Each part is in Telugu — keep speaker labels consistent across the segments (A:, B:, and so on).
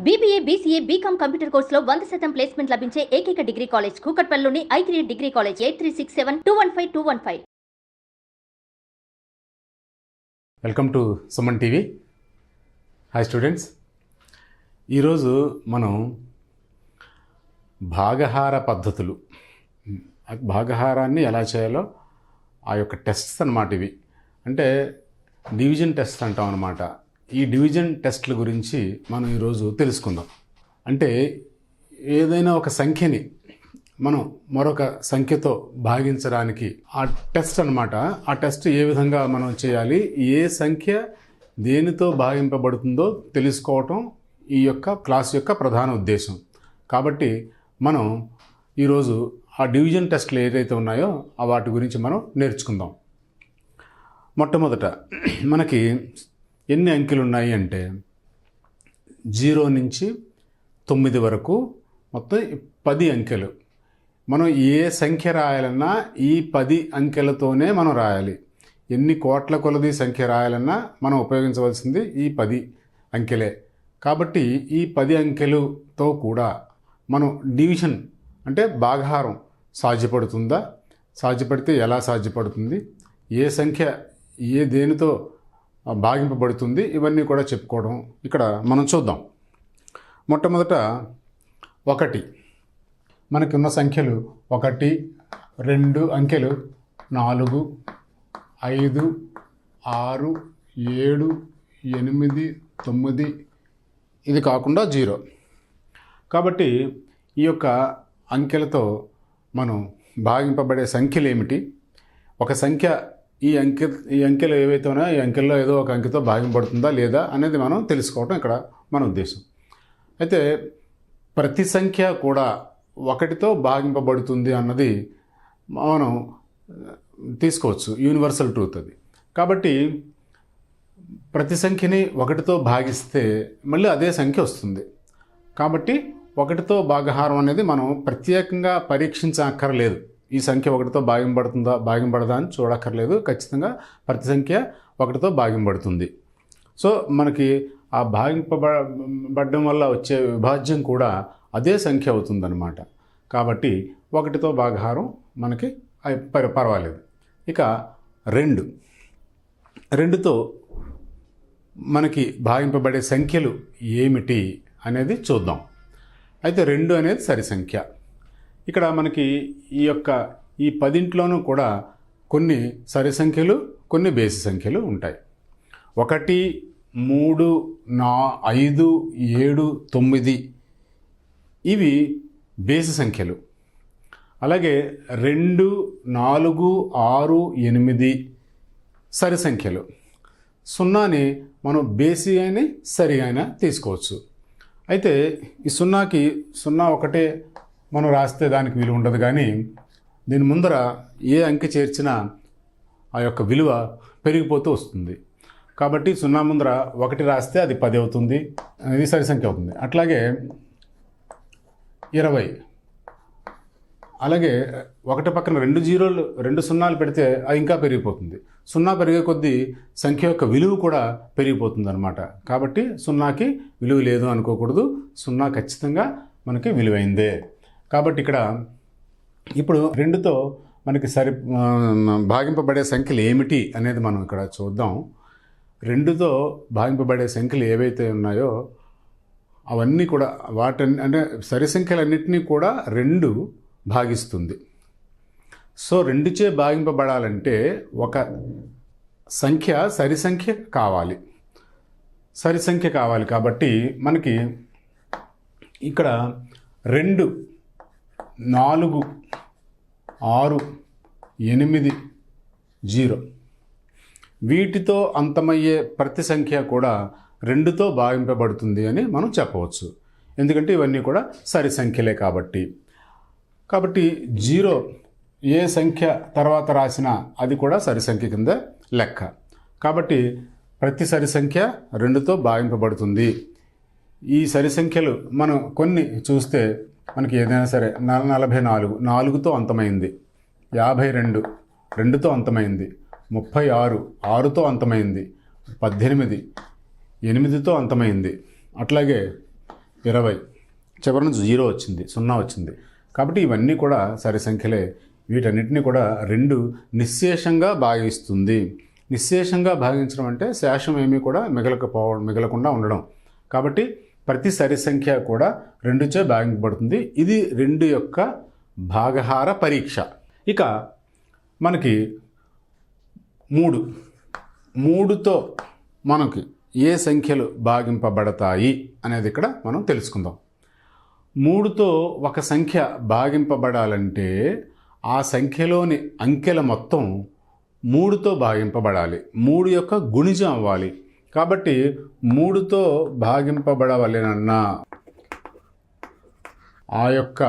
A: BBA, BCA, BCom కంప్యూటర్ కోర్సులో 100% ప్లేస్మెంట్ లభించే ఏకైక డిగ్రీ కాలేజ్ కూకట్పల్లిలోని i3 degree college 8367215215.
B: Welcome to Suman TV. Hi students, ఈరోజు మనం భాగహార పద్ధతులు, భాగహారాన్ని ఎలా చేయాలో ఆ యొక్క టెస్ట్స్ అన్నమాట. ఇవి అంటే డివిజన్ టెస్ట్ అంటాం అన్నమాట. ఈ డివిజన్ టెస్ట్ల గురించి మనం ఈరోజు తెలుసుకుందాం. అంటే ఏదైనా ఒక సంఖ్యని మనం మరొక సంఖ్యతో భాగించడానికి ఆ టెస్ట్ అన్నమాట. ఆ టెస్ట్ ఏ విధంగా మనం చేయాలి, ఏ సంఖ్య దేనితో భాగింపబడుతుందో తెలుసుకోవటం ఈ యొక్క క్లాస్ యొక్క ప్రధాన ఉద్దేశం. కాబట్టి మనం ఈరోజు ఆ డివిజన్ టెస్ట్లు ఏదైతే ఉన్నాయో ఆ వాటి గురించి మనం నేర్చుకుందాం. మొట్టమొదట మనకి ఎన్ని అంకెలు ఉన్నాయి అంటే 0 నుంచి 9 వరకు మొత్తం 10 అంకెలు. మనం ఏ సంఖ్య రాయాలన్నా ఈ 10 అంకెలతోనే మనం రాయాలి. ఎన్ని కోట్ల కొలది సంఖ్య రాయాలన్నా మనం ఉపయోగించవలసింది ఈ 10 అంకెలే. కాబట్టి ఈ 10 అంకెలతో కూడా మనం డివిజన్ అంటే భాగహారం సాధ్యపడుతుందా, సాధ్యపడితే ఎలా సాధ్యపడుతుంది, ఏ సంఖ్య ఏ దేనితో భాగింపబడుతుంది, ఇవన్నీ కూడా చెప్పుకోవడం ఇక్కడ మనం చూద్దాం. మొట్టమొదట 1. మనకి ఉన్న సంఖ్యలు 1, 2 అంకెలు 4, 5, 6, 7, 8, 9, ఇది కాకుండా 0. కాబట్టి ఈ యొక్క అంకెలతో మనం భాగింపబడే సంఖ్యలు ఏమిటి, ఒక సంఖ్య ఈ అంకెలు ఏవైతే ఉన్నాయో ఈ అంకెల్లో ఏదో ఒక అంకెతో భాగింపబడుతుందా లేదా అనేది మనం తెలుసుకోవటం ఇక్కడ మన ఉద్దేశం. అయితే ప్రతి సంఖ్య కూడా 1తో భాగింపబడుతుంది అన్నది మనం తీసుకోవచ్చు, యూనివర్సల్ ట్రూత్ అది. కాబట్టి ప్రతి సంఖ్యని 1తో భాగిస్తే మళ్ళీ అదే సంఖ్య వస్తుంది. కాబట్టి 1తో భాగహారం అనేది మనం ప్రత్యేకంగా పరీక్షించక్కర్లేదు. ఈ సంఖ్య 1తో భాగింపడదా అని చూడక్కర్లేదు. ఖచ్చితంగా ప్రతి సంఖ్య 1తో భాగింపబడుతుంది. సో మనకి ఆ భాగింపబడడం వల్ల వచ్చే విభాజ్యం కూడా అదే సంఖ్య అవుతుందన్నమాట. కాబట్టి 1తో భాగహారం మనకి పర్వాలేదు. ఇక 2తో మనకి భాగింపబడే సంఖ్యలు ఏమిటి అనేది చూద్దాం. అయితే 2 అనేది సరి సంఖ్య. ఇక్కడ మనకి ఈ 10 కూడా కొన్ని సరి సంఖ్యలు, కొన్ని బేసి సంఖ్యలు ఉంటాయి. 1, 3, 5, 7, 9 ఇవి బేసి సంఖ్యలు. అలాగే 2, 4, 6, 8 సరి సంఖ్యలు. 0ని మనం బేసి అయినా సరి అయినా తీసుకోవచ్చు. అయితే ఈ 0కి 0 ఒకటే మనం రాస్తే దానికి విలువ ఉండదు, కానీ దీని ముందర ఏ అంకె చేర్చినా ఆ యొక్క విలువ పెరిగిపోతూ వస్తుంది. కాబట్టి 0 ముందర 1 రాస్తే అది 10 అవుతుంది, అది సరి సంఖ్య అవుతుంది. అట్లాగే 20, అలాగే 1 పక్కన 2 సున్నాలు పెడితే అది ఇంకా పెరిగిపోతుంది. 0 పెరిగే కొద్దీ సంఖ్య యొక్క విలువ కూడా పెరిగిపోతుంది అనమాట. కాబట్టి 0కి విలువ లేదు అనుకోకూడదు, 0 ఖచ్చితంగా మనకి విలువైందే. కాబట్టి ఇక్కడ ఇప్పుడు 2తో మనకి భాగింపబడే సంఖ్యలు ఏమిటి అనేది మనం ఇక్కడ చూద్దాం. 2తో భాగింపబడే సంఖ్యలు ఏవైతే ఉన్నాయో అవన్నీ కూడా అంటే సరి సంఖ్యలన్నింటినీ కూడా 2 భాగిస్తుంది. సో 2చే భాగింపబడాలంటే ఒక సంఖ్య సరి సంఖ్య కావాలి, సరి సంఖ్య కావాలి. కాబట్టి మనకి ఇక్కడ 2, 4, 6, 8, 0 వీటితో అంతమయ్యే ప్రతి సంఖ్య కూడా 2తో భాగింపబడుతుంది అని మనం చెప్పవచ్చు. ఎందుకంటే ఇవన్నీ కూడా సరి సంఖ్యలే కాబట్టి. 0 ఏ సంఖ్య తర్వాత రాసినా అది కూడా సరి సంఖ్య కింద లెక్క. కాబట్టి ప్రతి సరి సంఖ్య 2తో భాగింపబడుతుంది. ఈ సరి సంఖ్యలు మనం కొన్ని చూస్తే మనకి ఏదైనా సరే 44 4తో అంతమైంది, 52 2తో అంతమైంది, 36 6తో అంతమైంది, 18 8తో అంతమైంది. అట్లాగే 20, చివరి నుంచి 0 వచ్చింది, 0 వచ్చింది. కాబట్టి ఇవన్నీ కూడా సరి సంఖ్యలే. వీటన్నిటిని కూడా 2 నిశ్శేషంగా భాగిస్తుంది. నిశ్శేషంగా భాగించడం అంటే శేషం ఏమీ కూడా మిగలకుండా ఉండడం. కాబట్టి ప్రతి సరి సంఖ్య కూడా 2చే భాగింపబడుతుంది. ఇది 2 యొక్క భాగహార పరీక్ష. ఇక మనకి 3తో మనకి ఏ సంఖ్యలు భాగింపబడతాయి అనేది ఇక్కడ మనం తెలుసుకుందాం. 3తో ఒక సంఖ్య భాగింపబడాలంటే ఆ సంఖ్యలోని అంకెల మొత్తం 3తో భాగింపబడాలి. 3 యొక్క గుణిజం అవ్వాలి. కాబట్టి 3తో భాగింపబడవలెనన్నా ఆ యొక్క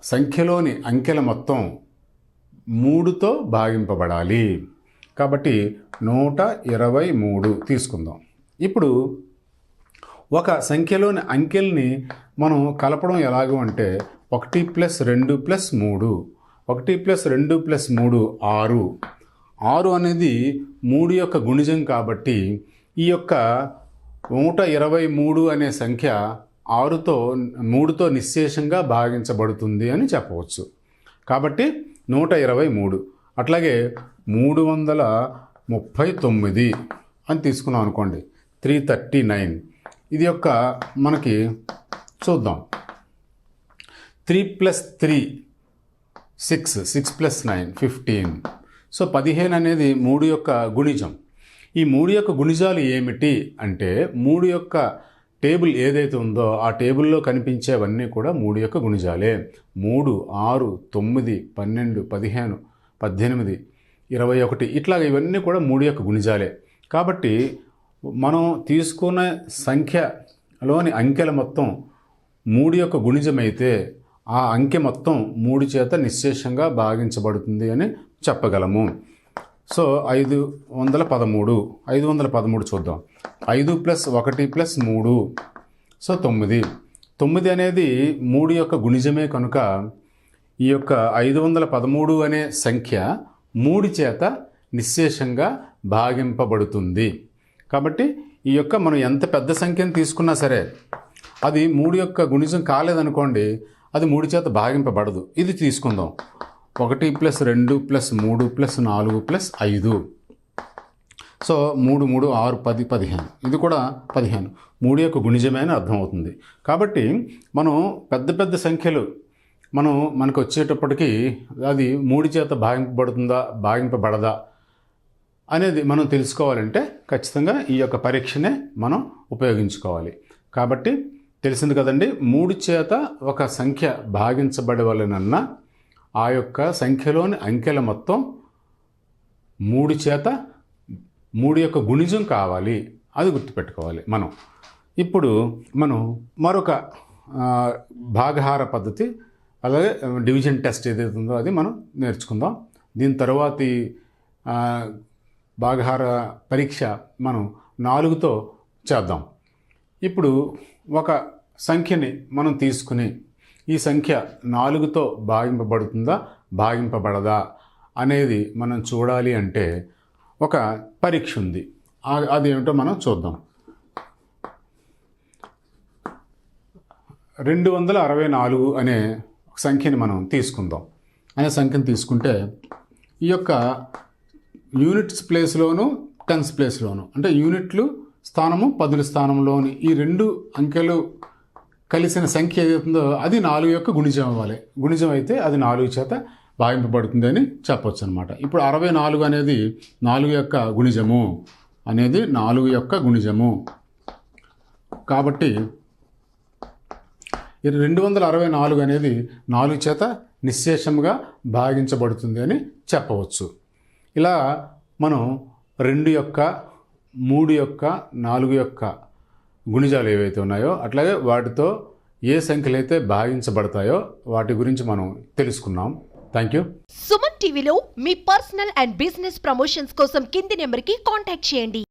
B: సంఖ్యలోని అంకెల మొత్తం 3తో భాగింపబడాలి. కాబట్టి 123 తీసుకుందాం. ఇప్పుడు ఒక సంఖ్యలోని అంకెల్ని మనం కలపడం ఎలాగో అంటే 1 + 2 + 3, 1 + 2 + 3 6. 6 అనేది 3 యొక్క గుణిజం. కాబట్టి ఈ యొక్క 123 అనే సంఖ్య 3తో నిశ్శేషంగా భాగించబడుతుంది అని చెప్పవచ్చు. కాబట్టి 123. అట్లాగే 339 అని తీసుకున్నాం అనుకోండి, 339. ఇది యొక్క మనకి చూద్దాం. 3 + 3 6, 6 + 9 15. సో 15 అనేది 3 యొక్క గుణిజం. ఈ 3 యొక్క గుణిజాలు ఏమిటి అంటే 3 యొక్క టేబుల్ ఏదైతే ఉందో ఆ టేబుల్లో కనిపించేవన్నీ కూడా 3 యొక్క గుణిజాలే. 3, 6, 9, 12, 15, 18, 21 ఇట్లాగ ఇవన్నీ కూడా 3 యొక్క గుణిజాలే. కాబట్టి మనం తీసుకున్న సంఖ్యలోని అంకెల మొత్తం 3 యొక్క గుణిజమైతే ఆ అంకె మొత్తం 3 చేత నిశ్శేషంగా భాగించబడుతుంది అని చెప్పగలము. సో 513 చూద్దాం. 5 + 1 + 3 సో 9. 9 అనేది 3 యొక్క గుణిజమే కనుక ఈ యొక్క 513 అనే సంఖ్య 3 చేత నిశ్శేషంగా భాగింపబడుతుంది. కాబట్టి ఈ యొక్క మనం ఎంత పెద్ద సంఖ్యను తీసుకున్నా సరే అది 3 యొక్క గుణిజం కాలేదనుకోండి, అది 3 చేత భాగింపబడదు. ఇది తీసుకుందాం. 1 + 2 + 3 + 4 + 5. సో 3, 3, 6, 10, 15. ఇది కూడా 15. 3 యొక్క గుణిజమే అని అర్థమవుతుంది. కాబట్టి మనం పెద్ద పెద్ద సంఖ్యలు మనకు వచ్చేటప్పటికి అది 3 చేత భాగింపబడదా అనేది మనం తెలుసుకోవాలంటే ఖచ్చితంగా ఈ యొక్క పరీక్షనే మనం ఉపయోగించుకోవాలి. కాబట్టి తెలిసింది కదండి, 3 చేత ఒక సంఖ్య భాగించబడవలెనన్న ఆ యొక్క సంఖ్యలోని అంకెల మొత్తం 3 చేత 3 యొక్క గుణిజం కావాలి. అది గుర్తుపెట్టుకోవాలి మనం. ఇప్పుడు మనం మరొక భాగహార పద్ధతి, అలాగే డివిజన్ టెస్ట్ ఏదైతే ఉందో అది మనం నేర్చుకుందాం. దీని తరువాతి భాగహార పరీక్ష మనం 4తో చేద్దాం. ఇప్పుడు ఒక సంఖ్యని మనం తీసుకుని ఈ సంఖ్య 4తో భాగింపబడుతుందా భాగింపబడదా అనేది మనం చూడాలి అంటే ఒక పరీక్ష ఉంది. అదేమిటో మనం చూద్దాం. 264 అనే సంఖ్యని మనం తీసుకుందాం. సంఖ్యను తీసుకుంటే ఈ యొక్క యూనిట్స్ ప్లేస్లోను టెన్స్ ప్లేస్లోను, అంటే యూనిట్లు స్థానము పదుల స్థానంలోని ఈ 2 అంకెలు కలిసిన సంఖ్య ఏదైతుందో అది 4 యొక్క గుణిజం అవ్వాలి. గుణిజం అయితే అది 4 చేత భాగింపబడుతుంది అని చెప్పొచ్చు అనమాట. ఇప్పుడు 64 అనేది 4 యొక్క గుణిజము అనేది 4 యొక్క గుణిజము. కాబట్టి 264 అనేది 4 చేత నిశ్శేషంగా భాగించబడుతుంది అని చెప్పవచ్చు. ఇలా మనం 2 యొక్క 3 యొక్క 4 యొక్క గుణిజాలు ఏవైతే ఉన్నాయో అట్లాగే వాటితో ఏ సంఖ్యలు అయితే భాగించబడతాయో వాటి గురించి మనం తెలుసుకున్నాం. Thank you.
C: సుమన్ టీవీలో మీ పర్సనల్ అండ్ బిజినెస్ ప్రమోషన్స్ కోసం కింది నెంబర్కి కాంటాక్ట్ చేయండి.